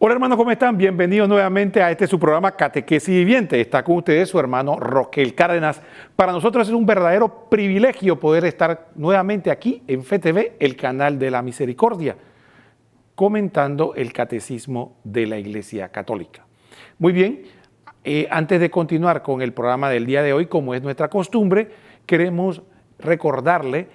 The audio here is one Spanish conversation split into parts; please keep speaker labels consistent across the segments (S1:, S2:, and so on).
S1: Hola hermanos, ¿cómo están? Bienvenidos nuevamente a su programa Catequesis Viviente. Está con ustedes su hermano Roquel Cárdenas. Para nosotros es un verdadero privilegio poder estar nuevamente aquí en FeTV, el canal de la misericordia, comentando el catecismo de la Iglesia Católica. Muy bien, antes de continuar con el programa del día de hoy, como es nuestra costumbre, queremos recordarle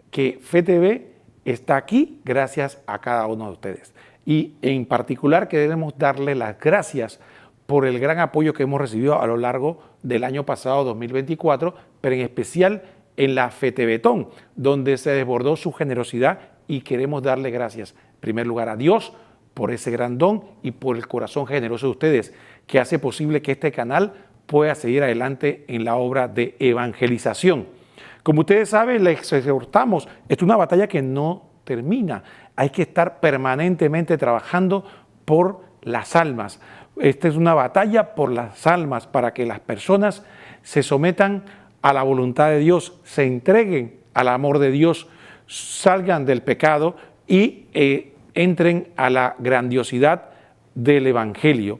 S1: que FeTV está aquí gracias a cada uno de ustedes. Y en particular queremos darle las gracias por el gran apoyo que hemos recibido a lo largo del año pasado, 2024, pero en especial en la FeTVtón, donde se desbordó su generosidad y queremos darle gracias, en primer lugar, a Dios por ese gran don y por el corazón generoso de ustedes, que hace posible que este canal pueda seguir adelante en la obra de evangelización. Como ustedes saben, les exhortamos, esto es una batalla que no termina. Hay que estar permanentemente trabajando por las almas. Esta es una batalla por las almas para que las personas se sometan a la voluntad de Dios, se entreguen al amor de Dios, salgan del pecado y entren a la grandiosidad del Evangelio.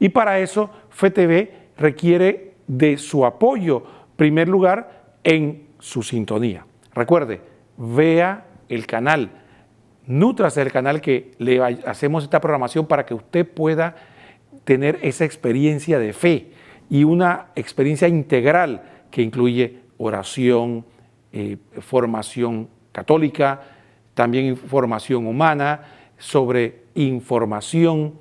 S1: Y para eso FeTV requiere de su apoyo, en primer lugar, en su sintonía. Recuerde, vea el canal, nútrase del canal que le hacemos esta programación para que usted pueda tener esa experiencia de fe y una experiencia integral que incluye oración, formación católica, también formación humana, sobre información,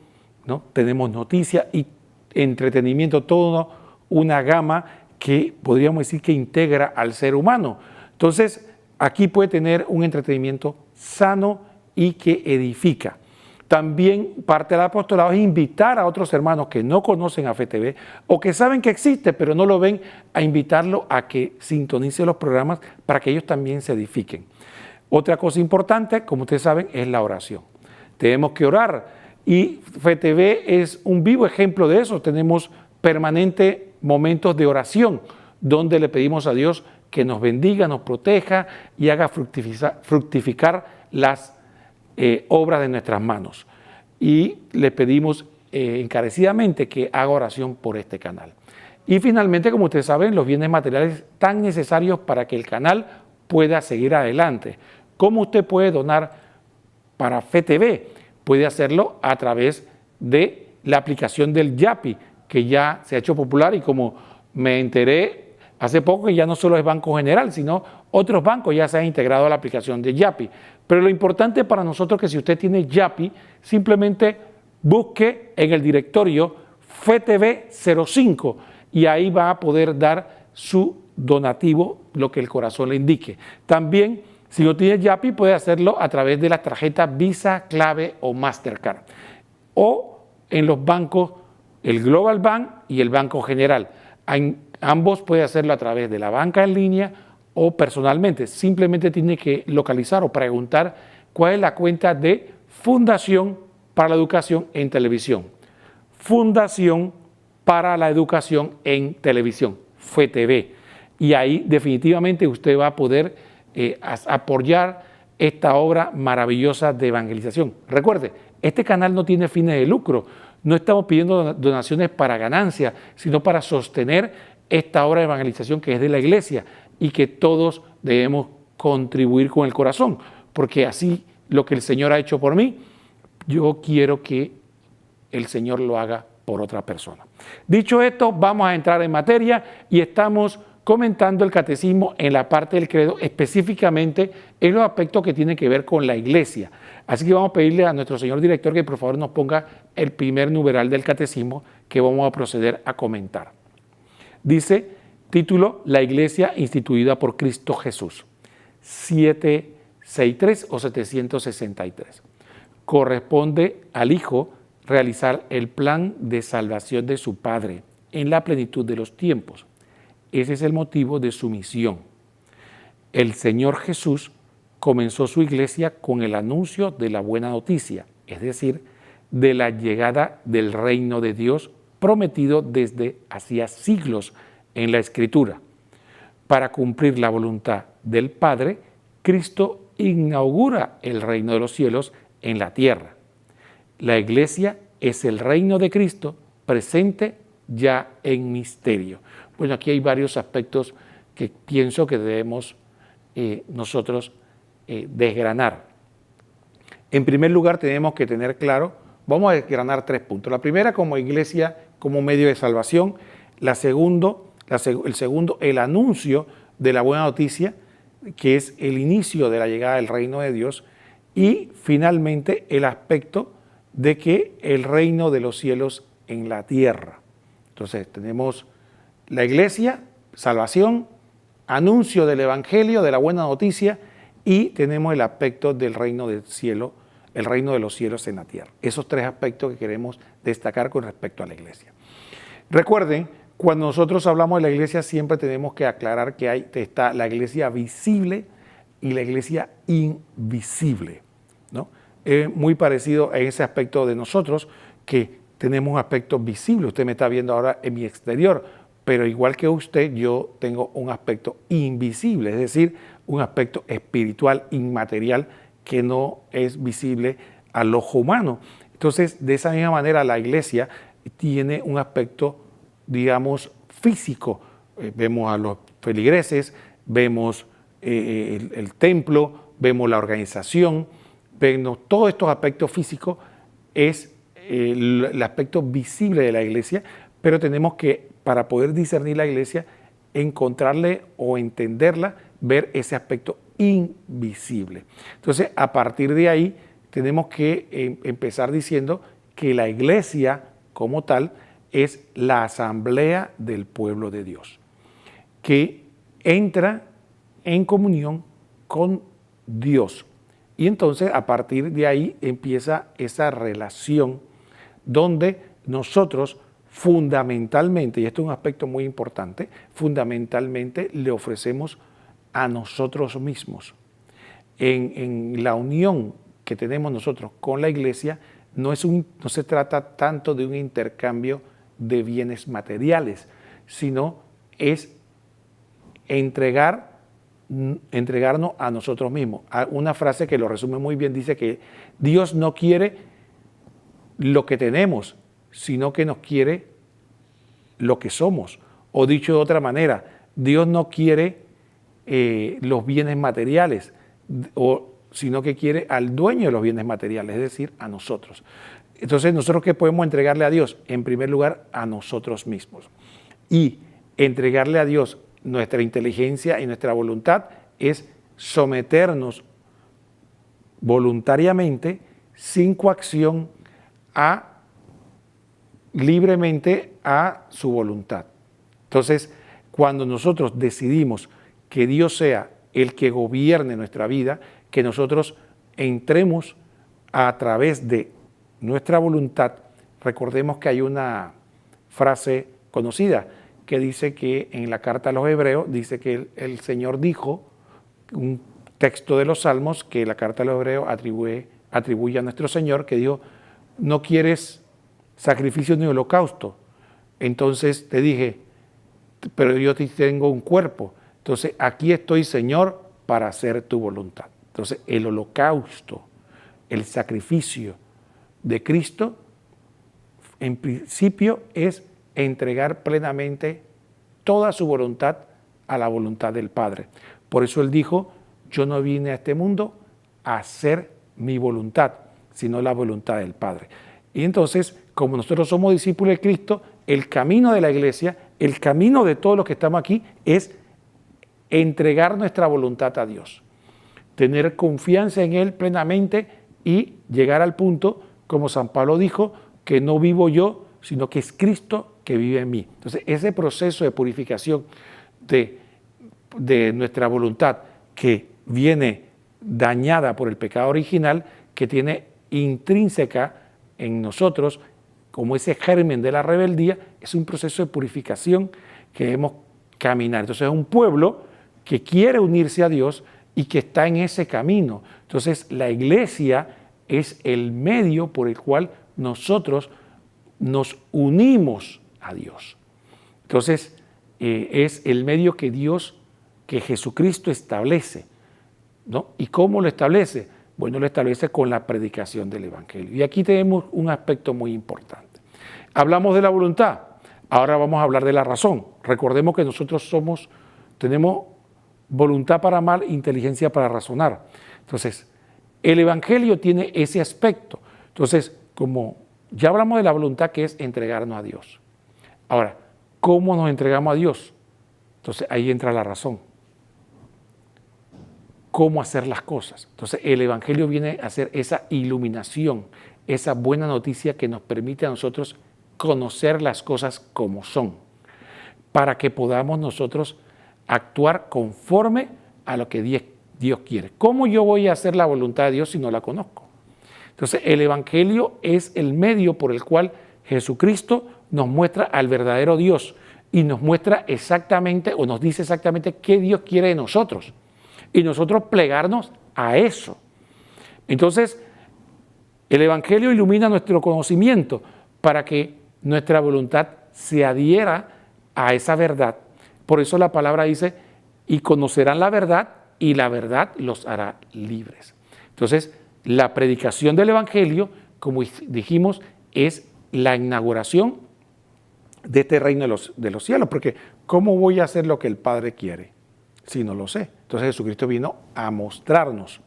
S1: ¿no? Tenemos noticias y entretenimiento, toda una gama que podríamos decir que integra al ser humano. Entonces, aquí puede tener un entretenimiento sano y que edifica. También parte del apostolado es invitar a otros hermanos que no conocen a FeTV o que saben que existe pero no lo ven, a invitarlo a que sintonice los programas para que ellos también se edifiquen. Otra cosa importante, como ustedes saben, es la oración. Tenemos que orar y FeTV es un vivo ejemplo de eso. Tenemos permanentes momentos de oración donde le pedimos a Dios que nos bendiga, nos proteja y haga fructificar las obras de nuestras manos. Y le pedimos encarecidamente que haga oración por este canal. Y finalmente, como ustedes saben, los bienes materiales tan necesarios para que el canal pueda seguir adelante. ¿Cómo usted puede donar para FeTV? Puede hacerlo a través de la aplicación del Yapi, que ya se ha hecho popular y como me enteré hace poco que ya no solo es Banco General, sino otros bancos ya se han integrado a la aplicación de Yapi. Pero lo importante para nosotros es que si usted tiene Yapi, simplemente busque en el directorio FeTV05 y ahí va a poder dar su donativo, lo que el corazón le indique. También, si no tiene Yapi, puede hacerlo a través de las tarjetas Visa, Clave o Mastercard. O en los bancos, el Global Bank y el Banco General. Ambos puede hacerlo a través de la banca en línea o personalmente. Simplemente tiene que localizar o preguntar cuál es la cuenta de Fundación para la Educación en Televisión. Fundación para la Educación en Televisión, FeTV. Y ahí definitivamente usted va a poder apoyar esta obra maravillosa de evangelización. Recuerde, este canal no tiene fines de lucro. No estamos pidiendo donaciones para ganancia, sino para sostener esta obra de evangelización que es de la Iglesia y que todos debemos contribuir con el corazón, porque así lo que el Señor ha hecho por mí, yo quiero que el Señor lo haga por otra persona. Dicho esto, vamos a entrar en materia y estamos comentando el catecismo en la parte del credo, específicamente en los aspectos que tienen que ver con la Iglesia. Así que vamos a pedirle a nuestro señor director que por favor nos ponga el primer numeral del catecismo que vamos a proceder a comentar. Dice, título, La Iglesia instituida por Cristo Jesús, 763 o 763. Corresponde al Hijo realizar el plan de salvación de su Padre en la plenitud de los tiempos. Ese es el motivo de su misión. El Señor Jesús comenzó su iglesia con el anuncio de la buena noticia, es decir, de la llegada del reino de Dios prometido desde hacía siglos en la Escritura. Para cumplir la voluntad del Padre, Cristo inaugura el reino de los cielos en la tierra. La iglesia es el reino de Cristo presente ya en misterio. Bueno, aquí hay varios aspectos que pienso que debemos nosotros desgranar. En primer lugar, tenemos que tener claro, vamos a desgranar 3 puntos. La primera, como iglesia, como medio de salvación. El segundo, el anuncio de la buena noticia, que es el inicio de la llegada del reino de Dios. Y finalmente, el aspecto de que el reino de los cielos en la tierra. Entonces, tenemos la iglesia, salvación, anuncio del evangelio, de la buena noticia, y tenemos el aspecto del reino del cielo, el reino de los cielos en la tierra. Esos 3 aspectos que queremos destacar con respecto a la iglesia. Recuerden, cuando nosotros hablamos de la iglesia, siempre tenemos que aclarar que está la iglesia visible y la iglesia invisible, ¿no? Es muy parecido a ese aspecto de nosotros, que tenemos un aspecto visible. Usted me está viendo ahora en mi exterior, pero igual que usted, yo tengo un aspecto invisible, es decir, un aspecto espiritual, inmaterial, que no es visible al ojo humano. Entonces, de esa misma manera, la iglesia tiene un aspecto, digamos, físico. Vemos a los feligreses, vemos el templo, vemos la organización, vemos todos estos aspectos físicos, es el aspecto visible de la iglesia, pero tenemos que, para poder discernir la iglesia, encontrarle o entenderla, ver ese aspecto invisible. Entonces, a partir de ahí, tenemos que empezar diciendo que la iglesia como tal es la asamblea del pueblo de Dios, que entra en comunión con Dios. Y entonces, a partir de ahí, empieza esa relación donde nosotros fundamentalmente, y esto es un aspecto muy importante, fundamentalmente le ofrecemos a nosotros mismos. En la unión que tenemos nosotros con la iglesia, no se trata tanto de un intercambio de bienes materiales, sino es entregarnos a nosotros mismos. Una frase que lo resume muy bien dice que Dios no quiere lo que tenemos, sino que nos quiere lo que somos. O dicho de otra manera, Dios no quiere los bienes materiales, sino que quiere al dueño de los bienes materiales, es decir, a nosotros. Entonces, ¿nosotros qué podemos entregarle a Dios? En primer lugar, a nosotros mismos. Y entregarle a Dios nuestra inteligencia y nuestra voluntad es someternos voluntariamente, sin coacción, libremente a su voluntad. Entonces, cuando nosotros decidimos que Dios sea el que gobierne nuestra vida, que nosotros entremos a través de nuestra voluntad, recordemos que hay una frase conocida que dice que en la carta a los Hebreos, dice que el Señor dijo, un texto de los Salmos, que la carta a los Hebreos atribuye a nuestro Señor, que dijo, no quieres sacrificio ni holocausto. Entonces te dije, pero yo tengo un cuerpo. Entonces aquí estoy, Señor, para hacer tu voluntad. Entonces el holocausto, el sacrificio de Cristo, en principio es entregar plenamente toda su voluntad a la voluntad del Padre. Por eso Él dijo, yo no vine a este mundo a hacer mi voluntad, sino la voluntad del Padre. Y entonces, como nosotros somos discípulos de Cristo, el camino de la iglesia, el camino de todos los que estamos aquí es entregar nuestra voluntad a Dios, tener confianza en Él plenamente y llegar al punto, como San Pablo dijo, que no vivo yo, sino que es Cristo que vive en mí. Entonces, ese proceso de purificación de nuestra voluntad, que viene dañada por el pecado original, que tiene intrínseca en nosotros, como ese germen de la rebeldía, es un proceso de purificación que debemos caminar. Entonces es un pueblo que quiere unirse a Dios y que está en ese camino. Entonces la iglesia es el medio por el cual nosotros nos unimos a Dios. Entonces es el medio que Jesucristo establece, ¿no? ¿Y cómo lo establece? Bueno, lo establece con la predicación del Evangelio. Y aquí tenemos un aspecto muy importante. Hablamos de la voluntad, ahora vamos a hablar de la razón. Recordemos que nosotros tenemos voluntad para amar, inteligencia para razonar. Entonces, el Evangelio tiene ese aspecto. Entonces, como ya hablamos de la voluntad, que es entregarnos a Dios. Ahora, ¿cómo nos entregamos a Dios? Entonces, ahí entra la razón. ¿Cómo hacer las cosas? Entonces, el Evangelio viene a hacer esa iluminación, esa buena noticia que nos permite a nosotros conocer las cosas como son, para que podamos nosotros actuar conforme a lo que Dios quiere. ¿Cómo yo voy a hacer la voluntad de Dios si no la conozco? Entonces, el Evangelio es el medio por el cual Jesucristo nos muestra al verdadero Dios y nos muestra exactamente o nos dice exactamente qué Dios quiere de nosotros y nosotros plegarnos a eso. Entonces, el Evangelio ilumina nuestro conocimiento para que nuestra voluntad se adhiera a esa verdad. Por eso la palabra dice, y conocerán la verdad y la verdad los hará libres. Entonces, la predicación del Evangelio, como dijimos, es la inauguración de este reino de los cielos, porque ¿cómo voy a hacer lo que el Padre quiere si no lo sé? Entonces Jesucristo vino a mostrarnos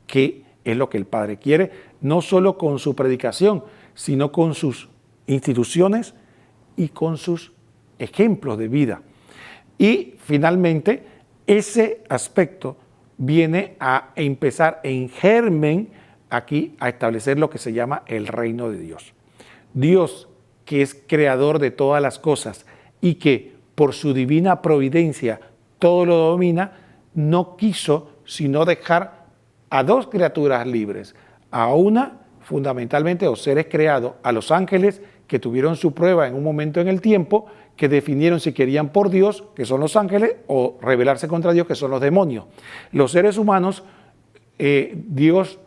S1: qué es lo que el Padre quiere, no solo con su predicación, sino con sus instituciones y con sus ejemplos de vida. Y finalmente, ese aspecto viene a empezar en germen aquí a establecer lo que se llama el reino de Dios. Dios, que es creador de todas las cosas y que por su divina providencia todo lo domina, no quiso sino dejar a dos criaturas libres, a una fundamentalmente, o seres creados, a los ángeles que tuvieron su prueba en un momento en el tiempo, que definieron si querían por Dios, que son los ángeles, o rebelarse contra Dios, que son los demonios. Los seres humanos, Dios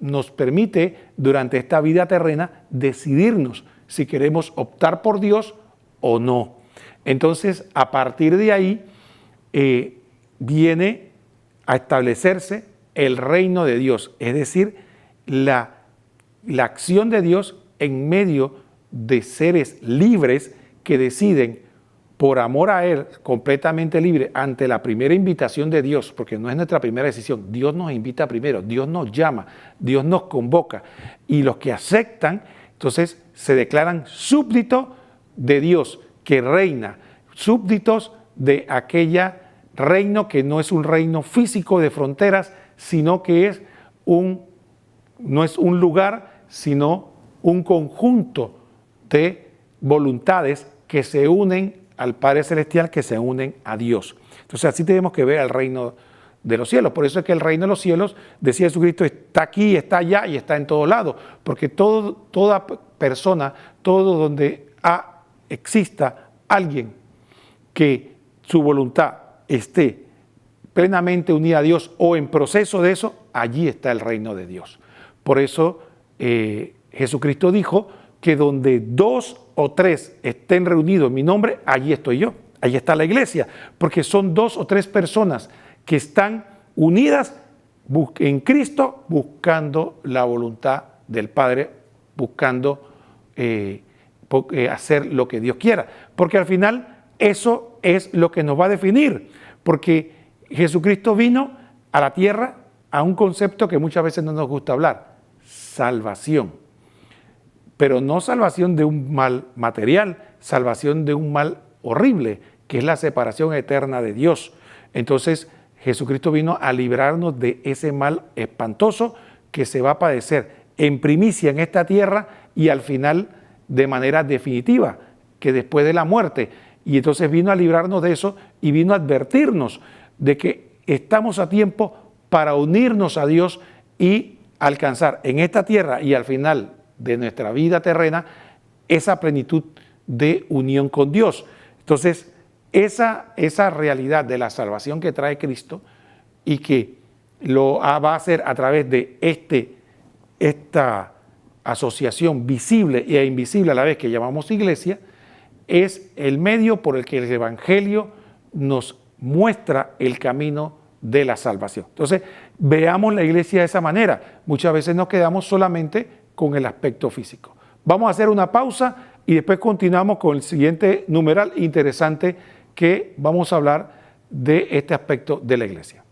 S1: nos permite durante esta vida terrena decidirnos si queremos optar por Dios o no. Entonces, a partir de ahí, viene a establecerse el reino de Dios, es decir, la acción de Dios en medio de seres libres que deciden por amor a Él, completamente libre, ante la primera invitación de Dios, porque no es nuestra primera decisión, Dios nos invita primero, Dios nos llama, Dios nos convoca, y los que aceptan, entonces se declaran súbditos de Dios que reina, súbditos de aquella reino que no es un reino físico de fronteras, sino que no es un lugar, sino un conjunto de voluntades que se unen al Padre Celestial, que se unen a Dios. Entonces así tenemos que ver el reino de los cielos. Por eso es que el reino de los cielos, decía Jesucristo, está aquí, está allá y está en todos lados. Porque toda persona, todo donde exista alguien que su voluntad esté plenamente unida a Dios o en proceso de eso, allí está el reino de Dios. Por eso Jesucristo dijo que donde 2 o 3 estén reunidos en mi nombre, allí estoy yo, allí está la iglesia, porque son 2 o 3 personas que están unidas en Cristo buscando la voluntad del Padre, buscando hacer lo que Dios quiera, porque al final eso es lo que nos va a definir, porque Jesucristo vino a la tierra a un concepto que muchas veces no nos gusta hablar, salvación. Pero no salvación de un mal material, salvación de un mal horrible, que es la separación eterna de Dios. Entonces, Jesucristo vino a librarnos de ese mal espantoso que se va a padecer en primicia en esta tierra y al final de manera definitiva, que después de la muerte. Y entonces vino a librarnos de eso y vino a advertirnos de que estamos a tiempo para unirnos a Dios y alcanzar en esta tierra y al final de nuestra vida terrena esa plenitud de unión con Dios. Entonces, esa realidad de la salvación que trae Cristo y que lo va a hacer a través de esta asociación visible e invisible a la vez que llamamos iglesia, es el medio por el que el Evangelio nos muestra el camino de la salvación. Entonces, veamos la iglesia de esa manera. Muchas veces nos quedamos solamente con el aspecto físico. Vamos a hacer una pausa y después continuamos con el siguiente numeral interesante que vamos a hablar de este aspecto de la iglesia.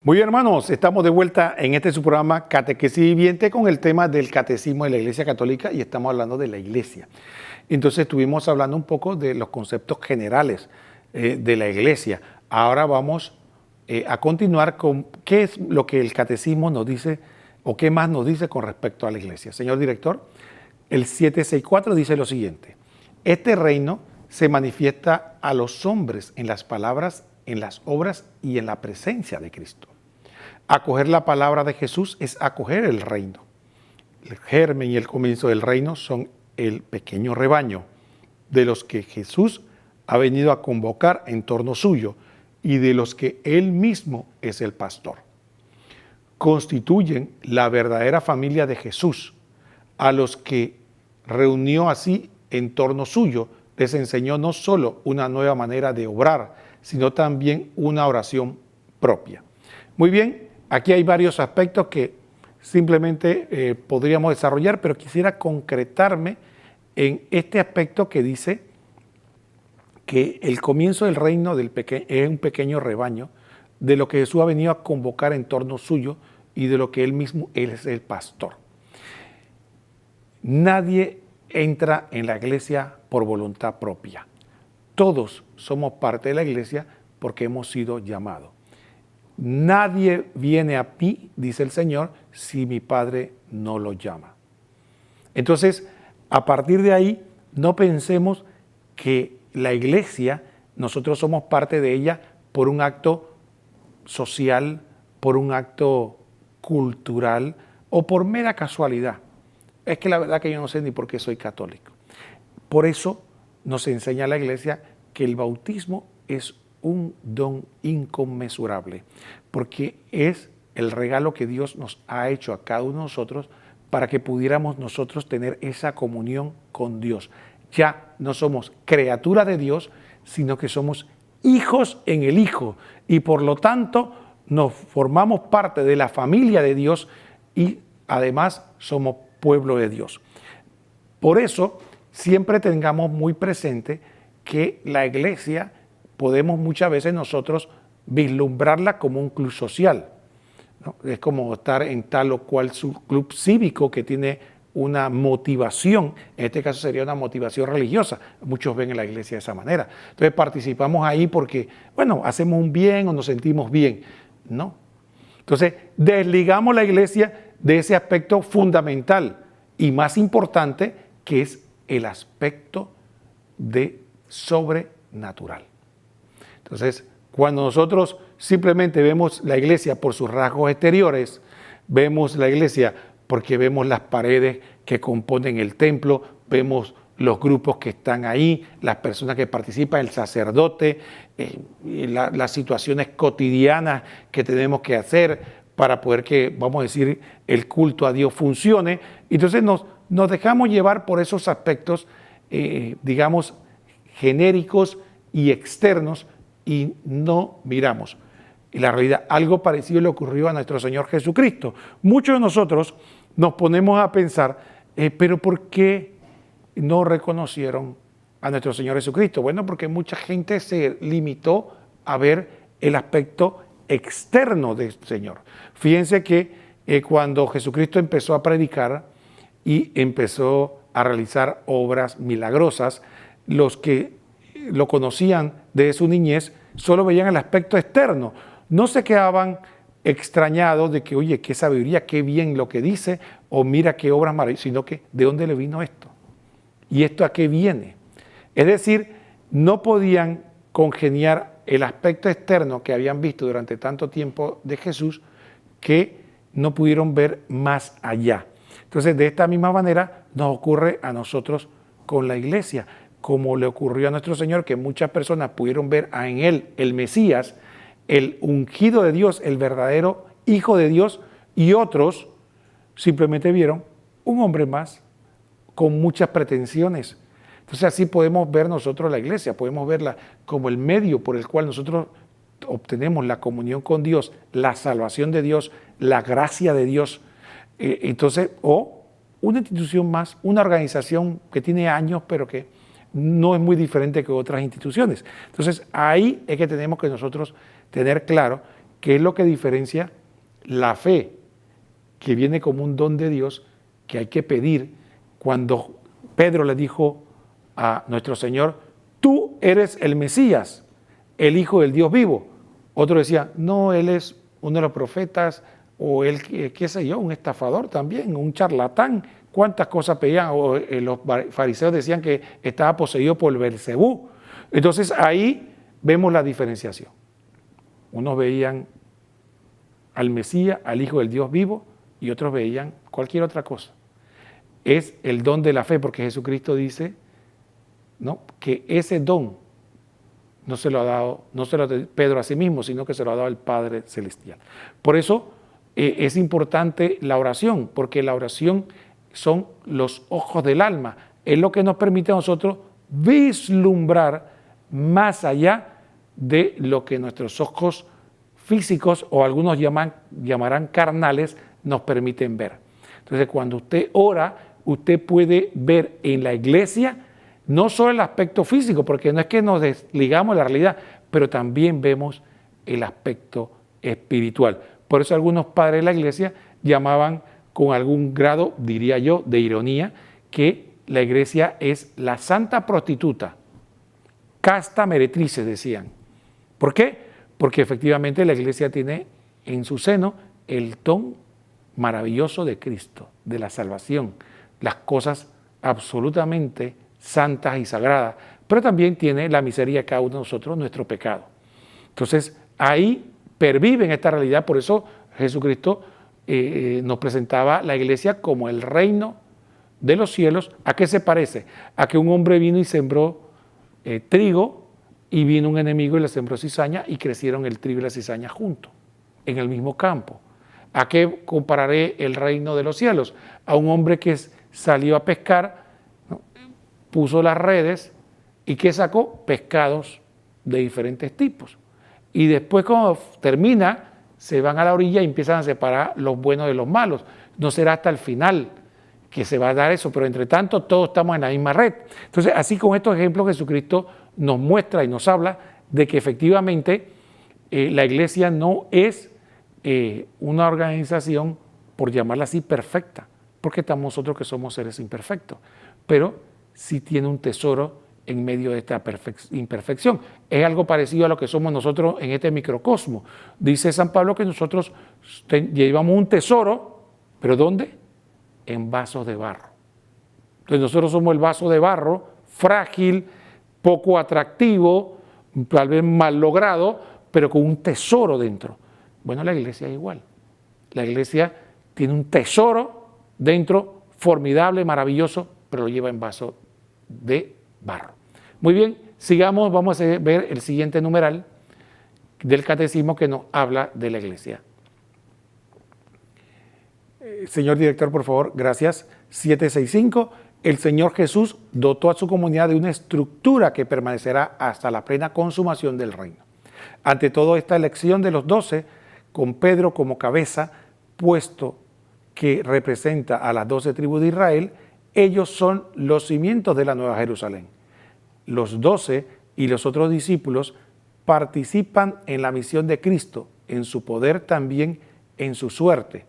S1: Muy bien, hermanos, estamos de vuelta en este su programa Catequesis Viviente con el tema del catecismo de la Iglesia Católica y estamos hablando de la Iglesia. Entonces estuvimos hablando un poco de los conceptos generales de la Iglesia. Ahora vamos a continuar con qué es lo que el catecismo nos dice o qué más nos dice con respecto a la Iglesia. Señor director, el 764 dice lo siguiente: este reino se manifiesta a los hombres en las palabras, en las obras y en la presencia de Cristo. Acoger la palabra de Jesús es acoger el reino. El germen y el comienzo del reino son el pequeño rebaño de los que Jesús ha venido a convocar en torno suyo y de los que Él mismo es el pastor. Constituyen la verdadera familia de Jesús, a los que reunió así en torno suyo, les enseñó no solo una nueva manera de obrar, sino también una oración propia. Muy bien. Aquí hay varios aspectos que simplemente podríamos desarrollar, pero quisiera concretarme en este aspecto que dice que el comienzo del reino es un pequeño rebaño de lo que Jesús ha venido a convocar en torno suyo y de lo que Él mismo es el pastor. Nadie entra en la iglesia por voluntad propia. Todos somos parte de la iglesia porque hemos sido llamados. Nadie viene a mí, dice el Señor, si mi Padre no lo llama. Entonces, a partir de ahí, no pensemos que la iglesia, nosotros somos parte de ella por un acto social, por un acto cultural o por mera casualidad. Es que la verdad que yo no sé ni por qué soy católico. Por eso nos enseña la iglesia que el bautismo es un don inconmensurable, porque es el regalo que Dios nos ha hecho a cada uno de nosotros para que pudiéramos nosotros tener esa comunión con Dios. Ya no somos criaturas de Dios, sino que somos hijos en el Hijo y por lo tanto nos formamos parte de la familia de Dios y además somos pueblo de Dios. Por eso siempre tengamos muy presente que la iglesia podemos muchas veces nosotros vislumbrarla como un club social, ¿no? Es como estar en tal o cual club cívico que tiene una motivación, en este caso sería una motivación religiosa. Muchos ven en la iglesia de esa manera. Entonces participamos ahí porque, bueno, hacemos un bien o nos sentimos bien. No. Entonces desligamos la iglesia de ese aspecto fundamental y más importante que es el aspecto de sobrenatural. Entonces, cuando nosotros simplemente vemos la iglesia por sus rasgos exteriores, vemos la iglesia porque vemos las paredes que componen el templo, vemos los grupos que están ahí, las personas que participan, el sacerdote, las situaciones cotidianas que tenemos que hacer para poder que, vamos a decir, el culto a Dios funcione. Entonces nos dejamos llevar por esos aspectos, digamos, genéricos y externos, y no miramos. Y la realidad, algo parecido le ocurrió a nuestro Señor Jesucristo. Muchos de nosotros nos ponemos a pensar, pero ¿por qué no reconocieron a nuestro Señor Jesucristo? Bueno, porque mucha gente se limitó a ver el aspecto externo del Señor. Fíjense que cuando Jesucristo empezó a predicar y empezó a realizar obras milagrosas, los que lo conocían de su niñez solo veían el aspecto externo. No se quedaban extrañados de que, oye, qué sabiduría, qué bien lo que dice, o mira qué obras maravillosas, sino que, ¿de dónde le vino esto? ¿Y esto a qué viene? Es decir, no podían congeniar el aspecto externo que habían visto durante tanto tiempo de Jesús, que no pudieron ver más allá. Entonces, de esta misma manera, nos ocurre a nosotros con la iglesia, como le ocurrió a nuestro Señor, que muchas personas pudieron ver en Él el Mesías, el ungido de Dios, el verdadero Hijo de Dios, y otros simplemente vieron un hombre más con muchas pretensiones. Entonces así podemos ver nosotros la iglesia, podemos verla como el medio por el cual nosotros obtenemos la comunión con Dios, la salvación de Dios, la gracia de Dios. Entonces, o una institución más, una organización que tiene años, pero que no es muy diferente que otras instituciones. Entonces, ahí es que tenemos que nosotros tener claro qué es lo que diferencia la fe, que viene como un don de Dios, que hay que pedir. Cuando Pedro le dijo a nuestro Señor, tú eres el Mesías, el Hijo del Dios vivo. Otro decía, no, él es uno de los profetas, o él, qué sé yo, un estafador también, un charlatán. ¿Cuántas cosas pedían? O los fariseos decían que estaba poseído por Belcebú. Entonces ahí vemos la diferenciación. Unos veían al Mesías, al Hijo del Dios vivo, y otros veían cualquier otra cosa. Es el don de la fe, porque Jesucristo dice, ¿no?, que ese don no se lo ha dado, no se lo da Pedro a sí mismo, sino que se lo ha dado el Padre Celestial. Por eso es importante la oración, porque la oración son los ojos del alma. Es lo que nos permite a nosotros vislumbrar más allá de lo que nuestros ojos físicos, o algunos llamarán carnales, nos permiten ver. Entonces, cuando usted ora, usted puede ver en la iglesia no solo el aspecto físico, porque no es que nos desligamos de la realidad, pero también vemos el aspecto espiritual. Por eso algunos padres de la iglesia llamaban con algún grado, diría yo, de ironía, que la iglesia es la santa prostituta, casta meretrices, decían. ¿Por qué? Porque efectivamente la iglesia tiene en su seno el don maravilloso de Cristo, de la salvación, las cosas absolutamente santas y sagradas, pero también tiene la miseria de cada uno de nosotros, nuestro pecado. Entonces, ahí perviven esta realidad, por eso Jesucristo nos presentaba la iglesia como el reino de los cielos. ¿A qué se parece? A que un hombre vino y sembró trigo, y vino un enemigo y le sembró cizaña, y crecieron el trigo y la cizaña juntos, en el mismo campo. ¿A qué compararé el reino de los cielos? A un hombre que salió a pescar, ¿no?, puso las redes, y ¿qué sacó? Pescados de diferentes tipos. Y después, cuando termina, se van a la orilla y empiezan a separar los buenos de los malos. No será hasta el final que se va a dar eso, pero entre tanto todos estamos en la misma red. Entonces, así con estos ejemplos, Jesucristo nos muestra y nos habla de que efectivamente la iglesia no es una organización, por llamarla así, perfecta, porque estamos nosotros que somos seres imperfectos, pero sí tiene un tesoro en medio de esta imperfección. Es algo parecido a lo que somos nosotros en este microcosmo. Dice San Pablo que nosotros llevamos un tesoro, ¿pero dónde? En vasos de barro. Entonces nosotros somos el vaso de barro, frágil, poco atractivo, tal vez mal logrado, pero con un tesoro dentro. Bueno, la iglesia es igual. La iglesia tiene un tesoro dentro, formidable, maravilloso, pero lo lleva en vaso de barro. Muy bien, sigamos, vamos a ver el siguiente numeral del catecismo que nos habla de la iglesia. Señor director, por favor, gracias. 765. El Señor Jesús dotó a su comunidad de una estructura que permanecerá hasta la plena consumación del reino. Ante todo, esta elección de los 12, con Pedro como cabeza, puesto que representa a las 12 tribus de Israel, ellos son los cimientos de la Nueva Jerusalén. Los 12 y los otros discípulos participan en la misión de Cristo, en su poder también en su suerte.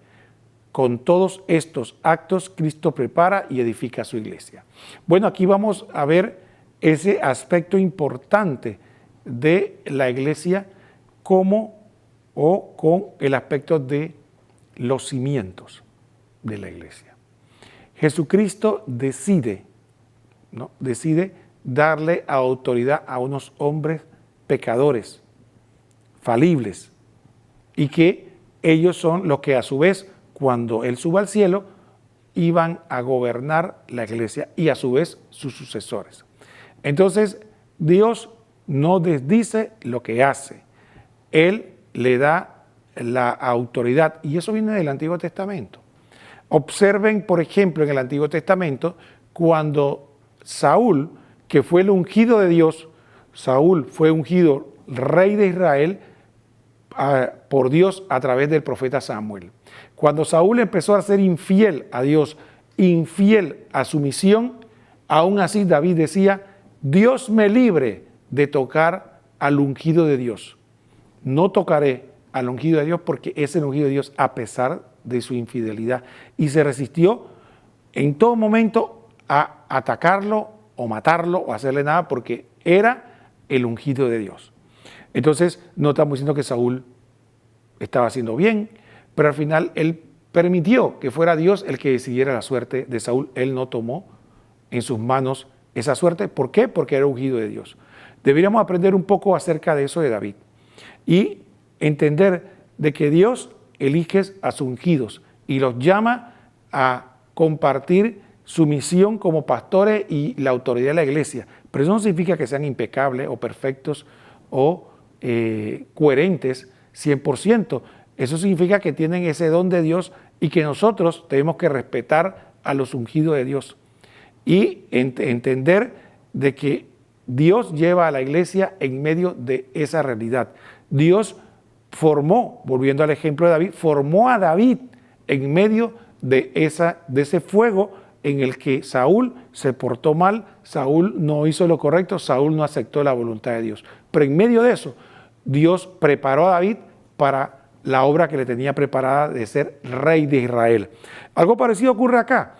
S1: Con todos estos actos, Cristo prepara y edifica su iglesia. Bueno, aquí vamos a ver ese aspecto importante de la iglesia como o con el aspecto de los cimientos de la iglesia. Jesucristo decide darle autoridad a unos hombres pecadores, falibles, y que ellos son los que a su vez, cuando Él suba al cielo, iban a gobernar la iglesia y a su vez sus sucesores. Entonces, Dios no desdice lo que hace. Él le da la autoridad y eso viene del Antiguo Testamento. Observen, por ejemplo, en el Antiguo Testamento, cuando Saúl, que fue el ungido de Dios, Saúl fue ungido rey de Israel por Dios a través del profeta Samuel. Cuando Saúl empezó a ser infiel a Dios, infiel a su misión, aún así David decía, Dios me libre de tocar al ungido de Dios. No tocaré al ungido de Dios porque es el ungido de Dios a pesar de su infidelidad. Y se resistió en todo momento a atacarlo o matarlo o hacerle nada porque era el ungido de Dios. Entonces no estamos diciendo que Saúl estaba haciendo bien, pero al final él permitió que fuera Dios el que decidiera la suerte de Saúl. Él no tomó en sus manos esa suerte. ¿Por qué? Porque era ungido de Dios. Deberíamos aprender un poco acerca de eso de David y entender de que Dios elige a sus ungidos y los llama a compartir su misión como pastores y la autoridad de la iglesia. Pero eso no significa que sean impecables o perfectos o coherentes 100%. Eso significa que tienen ese don de Dios y que nosotros tenemos que respetar a los ungidos de Dios y entender de que Dios lleva a la iglesia en medio de esa realidad. Dios formó, volviendo al ejemplo de David, formó a David en medio de ese fuego en el que Saúl se portó mal, Saúl no hizo lo correcto, Saúl no aceptó la voluntad de Dios. Pero en medio de eso, Dios preparó a David para la obra que le tenía preparada de ser rey de Israel. Algo parecido ocurre acá.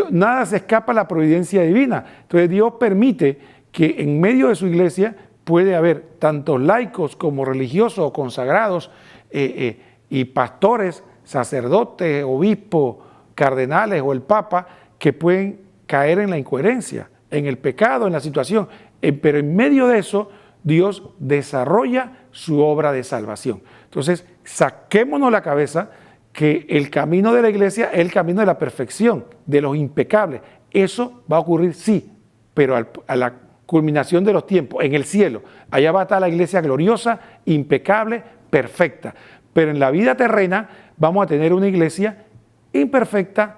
S1: Nada se escapa a la providencia divina. Entonces Dios permite que en medio de su iglesia puede haber tanto laicos como religiosos o consagrados y pastores, sacerdotes, obispos, cardenales o el papa que pueden caer en la incoherencia, en el pecado, en la situación. Pero en medio de eso, Dios desarrolla su obra de salvación. Entonces, saquémonos la cabeza que el camino de la iglesia es el camino de la perfección, de los impecables. Eso va a ocurrir, sí, pero a la culminación de los tiempos, en el cielo. Allá va a estar la iglesia gloriosa, impecable, perfecta. Pero en la vida terrena vamos a tener una iglesia imperfecta,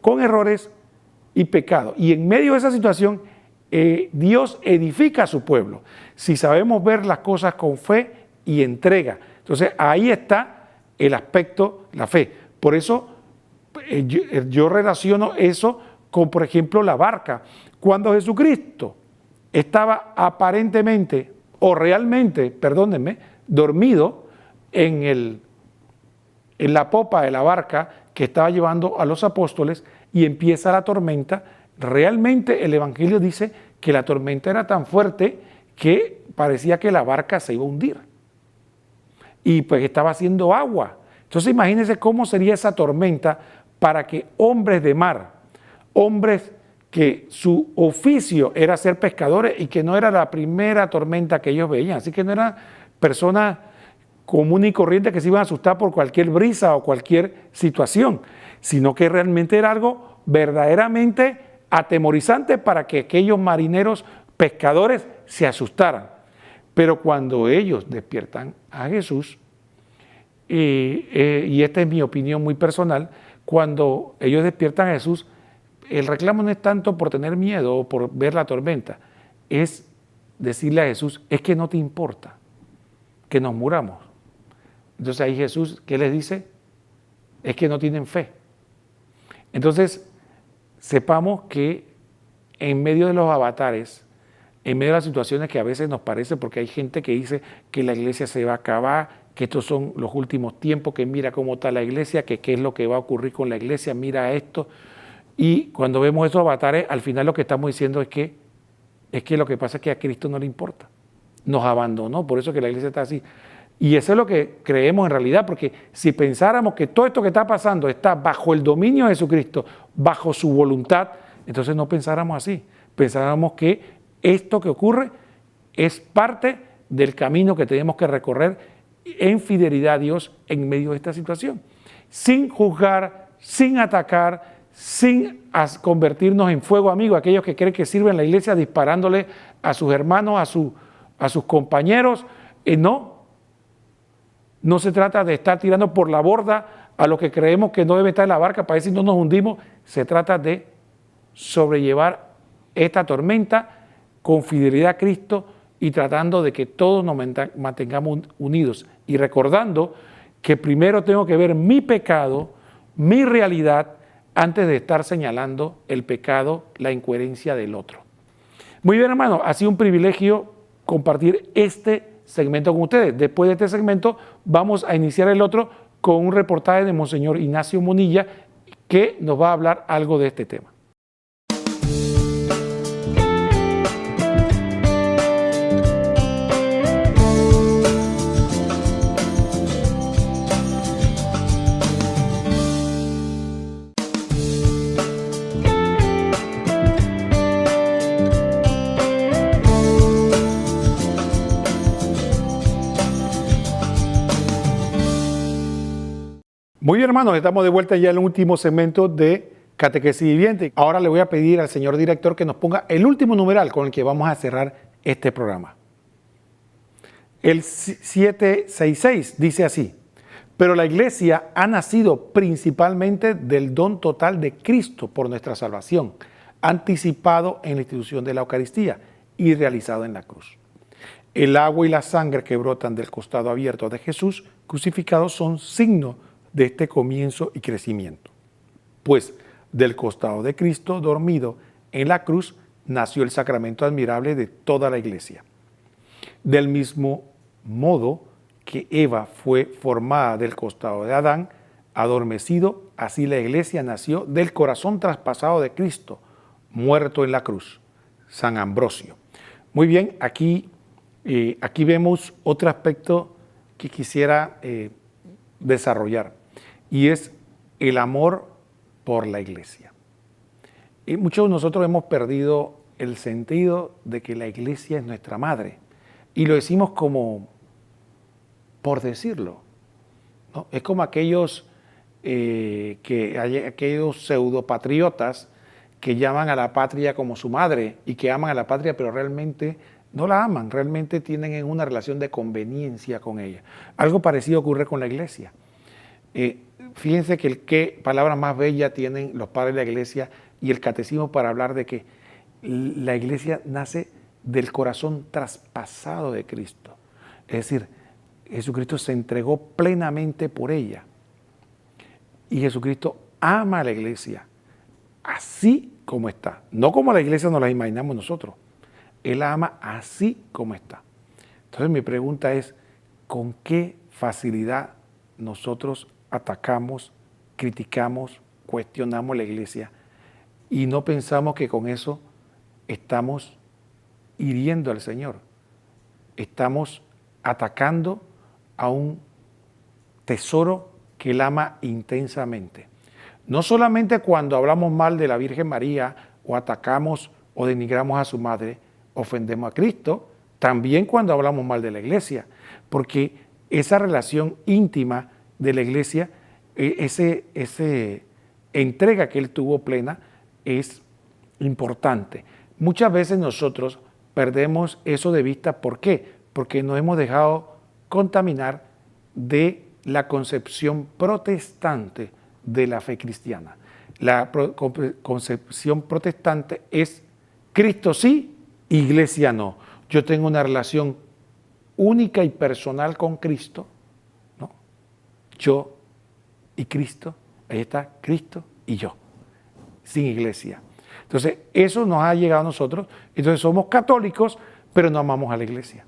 S1: con errores y pecados. Y en medio de esa situación, Dios edifica a su pueblo. Si sabemos ver las cosas con fe y entrega. Entonces ahí está el aspecto, la fe. Por eso yo relaciono eso con, por ejemplo, la barca. Cuando Jesucristo estaba aparentemente o realmente, perdónenme, dormido en la popa de la barca que estaba llevando a los apóstoles y empieza la tormenta, realmente el Evangelio dice que la tormenta era tan fuerte que parecía que la barca se iba a hundir. Y pues estaba haciendo agua. Entonces imagínense cómo sería esa tormenta para que hombres de mar, hombres que su oficio era ser pescadores y que no era la primera tormenta que ellos veían, así que no eran personas común y corriente que se iban a asustar por cualquier brisa o cualquier situación, sino que realmente era algo verdaderamente atemorizante para que aquellos marineros pescadores se asustaran. Pero cuando ellos despiertan a Jesús, y esta es mi opinión muy personal, cuando ellos despiertan a Jesús, el reclamo no es tanto por tener miedo o por ver la tormenta, es decirle a Jesús, es que no te importa que nos muramos. Entonces ahí Jesús, ¿qué les dice? Es que no tienen fe. Entonces, sepamos que en medio de los avatares, en medio de las situaciones que a veces nos parece, porque hay gente que dice que la iglesia se va a acabar, que estos son los últimos tiempos, que mira cómo está la iglesia, que qué es lo que va a ocurrir con la iglesia, mira esto. Y cuando vemos esos avatares, al final lo que estamos diciendo es que lo que pasa es que a Cristo no le importa. Nos abandonó, por eso que la iglesia está así. Y eso es lo que creemos en realidad, porque si pensáramos que todo esto que está pasando está bajo el dominio de Jesucristo, bajo su voluntad, entonces no pensáramos así. Pensáramos que esto que ocurre es parte del camino que tenemos que recorrer en fidelidad a Dios en medio de esta situación. Sin juzgar, sin atacar, convertirnos en fuego amigo, aquellos que creen que sirven la iglesia disparándole a sus hermanos, a sus compañeros. No se trata de estar tirando por la borda a los que creemos que no debe estar en la barca para ver si no nos hundimos. Se trata de sobrellevar esta tormenta con fidelidad a Cristo y tratando de que todos nos mantengamos unidos y recordando que primero tengo que ver mi pecado, mi realidad, antes de estar señalando el pecado, la incoherencia del otro. Muy bien, hermano, ha sido un privilegio compartir este segmento con ustedes. Después de este segmento vamos a iniciar el otro con un reportaje de Monseñor Ignacio Munilla que nos va a hablar algo de este tema. Muy bien, hermanos, estamos de vuelta ya en el último segmento de Catequesis Viviente. Ahora le voy a pedir al señor director que nos ponga el último numeral con el que vamos a cerrar este programa. El 766 dice así: pero la Iglesia ha nacido principalmente del don total de Cristo por nuestra salvación, anticipado en la institución de la Eucaristía y realizado en la cruz. El agua y la sangre que brotan del costado abierto de Jesús crucificado son signo de este comienzo y crecimiento. Pues del costado de Cristo dormido en la cruz nació el sacramento admirable de toda la Iglesia. Del mismo modo que Eva fue formada del costado de Adán, adormecido, así la Iglesia nació del corazón traspasado de Cristo, muerto en la cruz. San Ambrosio. Muy bien, aquí vemos otro aspecto que quisiera desarrollar, y es el amor por la Iglesia. Y muchos de nosotros hemos perdido el sentido de que la Iglesia es nuestra madre, y lo decimos como por decirlo, ¿no? Es como aquellos pseudopatriotas que llaman a la patria como su madre y que aman a la patria, pero realmente no la aman, realmente tienen una relación de conveniencia con ella. Algo parecido ocurre con la Iglesia. Fíjense que qué palabra más bella tienen los padres de la Iglesia y el catecismo para hablar de que la Iglesia nace del corazón traspasado de Cristo. Es decir, Jesucristo se entregó plenamente por ella. Y Jesucristo ama a la Iglesia así como está. No como la Iglesia nos la imaginamos nosotros. Él la ama así como está. Entonces mi pregunta es, ¿con qué facilidad nosotros atacamos, criticamos, cuestionamos la Iglesia y no pensamos que con eso estamos hiriendo al Señor? Estamos atacando a un tesoro que Él ama intensamente. No solamente cuando hablamos mal de la Virgen María o atacamos o denigramos a su madre, ofendemos a Cristo, también cuando hablamos mal de la Iglesia, porque esa relación íntima de la Iglesia, ese entrega que Él tuvo plena es importante. Muchas veces nosotros perdemos eso de vista. ¿Por qué? Porque nos hemos dejado contaminar de la concepción protestante de la fe cristiana. La concepción protestante es Cristo sí, Iglesia no. Yo tengo una relación única y personal con Cristo, ¿no? Yo y Cristo, ahí está Cristo y yo, sin Iglesia. Entonces, eso nos ha llegado a nosotros. Entonces, somos católicos, pero no amamos a la Iglesia.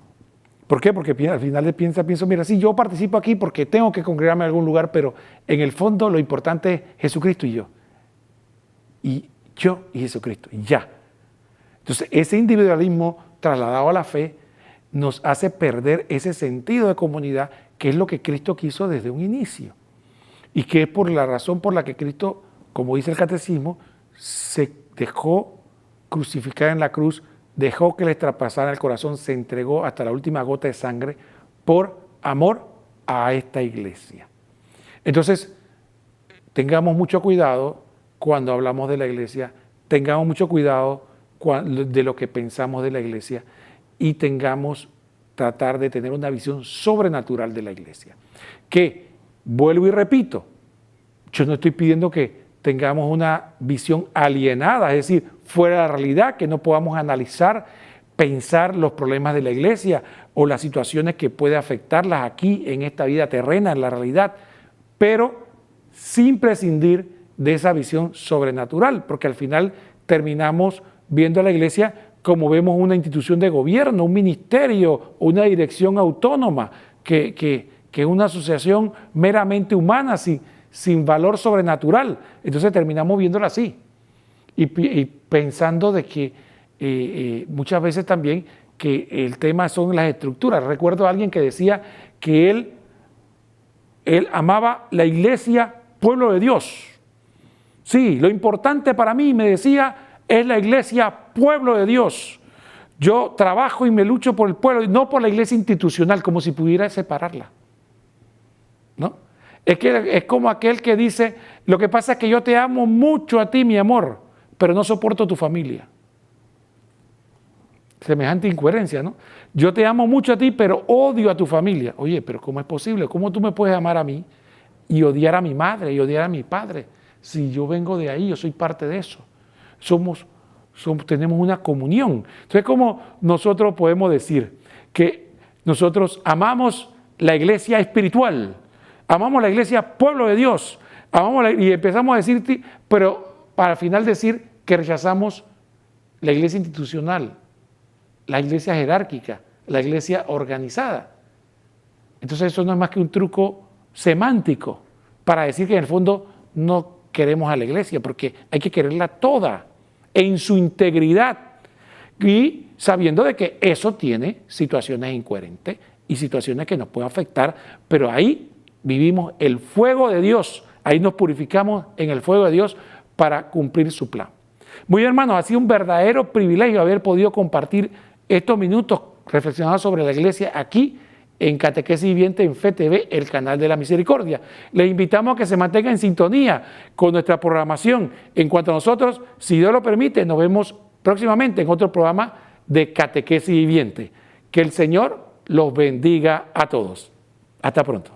S1: ¿Por qué? Porque al final pienso, mira, sí, yo participo aquí porque tengo que congregarme en algún lugar, pero en el fondo lo importante es Jesucristo y yo. Y yo y Jesucristo, y ya. Entonces, ese individualismo trasladado a la fe nos hace perder ese sentido de comunidad, que es lo que Cristo quiso desde un inicio. Y que es por la razón por la que Cristo, como dice el catecismo, se dejó crucificar en la cruz, dejó que les traspasara el corazón, se entregó hasta la última gota de sangre por amor a esta Iglesia. Entonces, tengamos mucho cuidado cuando hablamos de la iglesia. Tengamos mucho cuidado de lo que pensamos de la iglesia y tratar de tener una visión sobrenatural de la iglesia. Que, vuelvo y repito, yo no estoy pidiendo que tengamos una visión alienada, es decir, fuera de la realidad, que no podamos analizar, pensar los problemas de la iglesia o las situaciones que puede afectarlas aquí en esta vida terrena, en la realidad, pero sin prescindir de esa visión sobrenatural, porque al final terminamos viendo a la iglesia como vemos una institución de gobierno, un ministerio, una dirección autónoma, que es una asociación meramente humana, sin valor sobrenatural. Entonces terminamos viéndola así y pensando de que muchas veces también que el tema son las estructuras. Recuerdo a alguien que decía que él amaba la iglesia, pueblo de Dios. Sí, lo importante para mí, me decía, es la iglesia, pueblo de Dios. Yo trabajo y me lucho por el pueblo, y no por la iglesia institucional, como si pudiera separarla. ¿No? Es como aquel que dice, lo que pasa es que yo te amo mucho a ti, mi amor, pero no soporto tu familia. Semejante incoherencia, ¿no? Yo te amo mucho a ti, pero odio a tu familia. Oye, pero ¿cómo es posible? ¿Cómo tú me puedes amar a mí y odiar a mi madre y odiar a mi padre? Si yo vengo de ahí, yo soy parte de eso. Tenemos una comunión. Entonces, ¿cómo nosotros podemos decir que nosotros amamos la iglesia espiritual, amamos la iglesia pueblo de Dios, y empezamos a decir, pero para al final decir que rechazamos la iglesia institucional, la iglesia jerárquica, la iglesia organizada? Entonces eso no es más que un truco semántico para decir que en el fondo no queremos a la iglesia, porque hay que quererla toda, en su integridad, y sabiendo de que eso tiene situaciones incoherentes y situaciones que nos pueden afectar, pero ahí vivimos el fuego de Dios, ahí nos purificamos en el fuego de Dios para cumplir su plan. Muy bien, hermanos, ha sido un verdadero privilegio haber podido compartir estos minutos reflexionando sobre la iglesia aquí en Catequesis Viviente en FeTV, el canal de la misericordia. Les invitamos a que se mantengan en sintonía con nuestra programación. En cuanto a nosotros, si Dios lo permite, nos vemos próximamente en otro programa de Catequesis Viviente. Que el Señor los bendiga a todos. Hasta pronto.